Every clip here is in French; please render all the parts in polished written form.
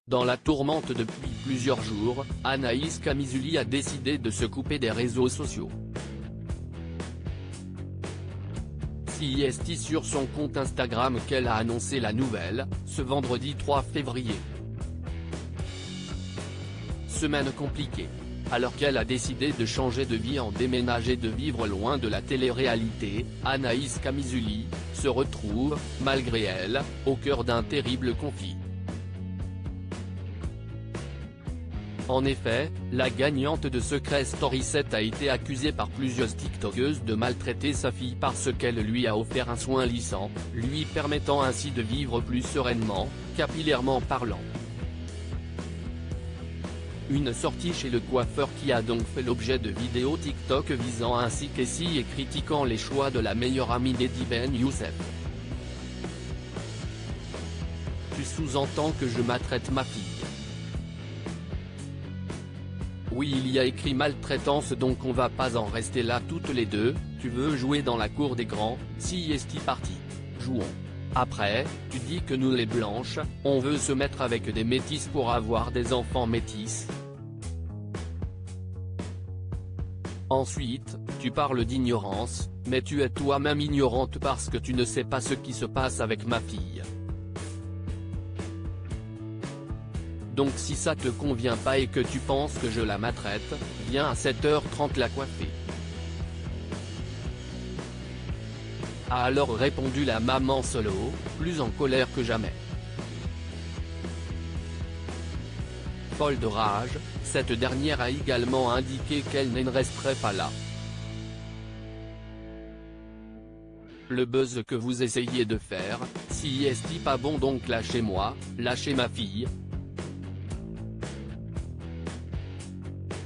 Dans la tourmente depuis plusieurs jours, Anaïs Camisuli a décidé de se couper des réseaux sociaux. C'est sur son compte Instagram qu'elle a annoncé la nouvelle, ce vendredi 3 février. Semaine compliquée. Alors qu'elle a décidé de changer de vie en déménager de vivre loin de la télé-réalité, Anaïs Camisuli se retrouve, malgré elle, au cœur d'un terrible conflit. En effet, la gagnante de Secret Story 7 a été accusée par plusieurs tiktokeuses de maltraiter sa fille parce qu'elle lui a offert un soin lissant, lui permettant ainsi de vivre plus sereinement, capillairement parlant. Une sortie chez le coiffeur qui a donc fait l'objet de vidéos TikTok visant ainsi Kessie et critiquant les choix de la meilleure amie d'Eddie Ben Youssef. Tu sous-entends que je maltraite ma fille. Oui, il y a écrit maltraitance, donc on va pas en rester là toutes les deux. Tu veux jouer dans la cour des grands, si est parti. Jouons. Après, tu dis que nous les blanches, on veut se mettre avec des métis pour avoir des enfants métis. Ensuite, tu parles d'ignorance, mais tu es toi-même ignorante parce que tu ne sais pas ce qui se passe avec ma fille. Donc si ça te convient pas et que tu penses que je la maltraite, viens à 7h30 la coiffer. A alors répondu la maman solo, plus en colère que jamais. Folle de rage, cette dernière a également indiqué qu'elle ne resterait pas là. Le buzz que vous essayez de faire, si est pas bon, donc lâchez-moi, lâchez ma fille.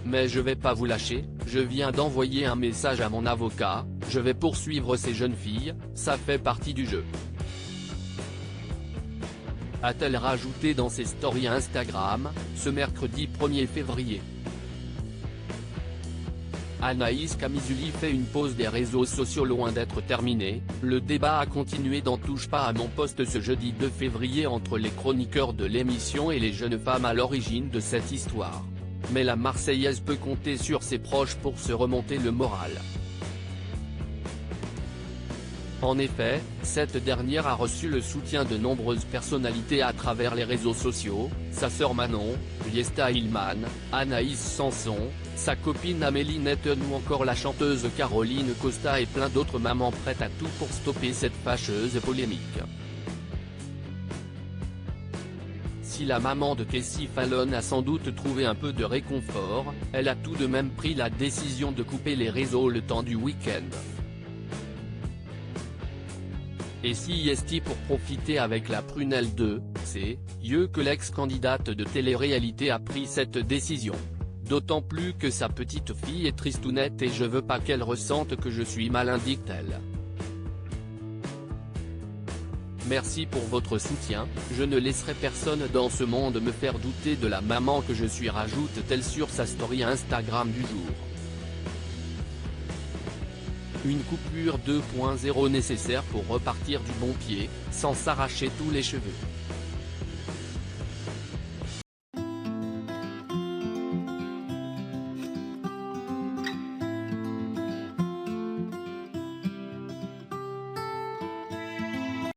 Mais je vais pas vous lâcher, je viens d'envoyer un message à mon avocat, je vais poursuivre ces jeunes filles, ça fait partie du jeu. A-t-elle rajouté dans ses stories Instagram, ce mercredi 1er février. Anaïs Camisuli fait une pause des réseaux sociaux loin d'être terminée, le débat a continué dans Touche pas à mon poste ce jeudi 2 février entre les chroniqueurs de l'émission et les jeunes femmes à l'origine de cette histoire. Mais la Marseillaise peut compter sur ses proches pour se remonter le moral. En effet, cette dernière a reçu le soutien de nombreuses personnalités à travers les réseaux sociaux, sa sœur Manon, Liesta Hillman, Anaïs Sanson, sa copine Amélie Netten ou encore la chanteuse Caroline Costa et plein d'autres mamans prêtes à tout pour stopper cette fâcheuse polémique. Si la maman de Kessie Fallon a sans doute trouvé un peu de réconfort, elle a tout de même pris la décision de couper les réseaux le temps du week-end. Et si est pour profiter avec la prunelle de c'est que l'ex-candidate de télé-réalité a pris cette décision. D'autant plus que sa petite fille est tristounette et je veux pas qu'elle ressente que je suis malin, dit-elle. Merci pour votre soutien, je ne laisserai personne dans ce monde me faire douter de la maman que je suis, rajoute-t-elle sur sa story Instagram du jour. Une coupure 2.0 nécessaire pour repartir du bon pied, sans s'arracher tous les cheveux.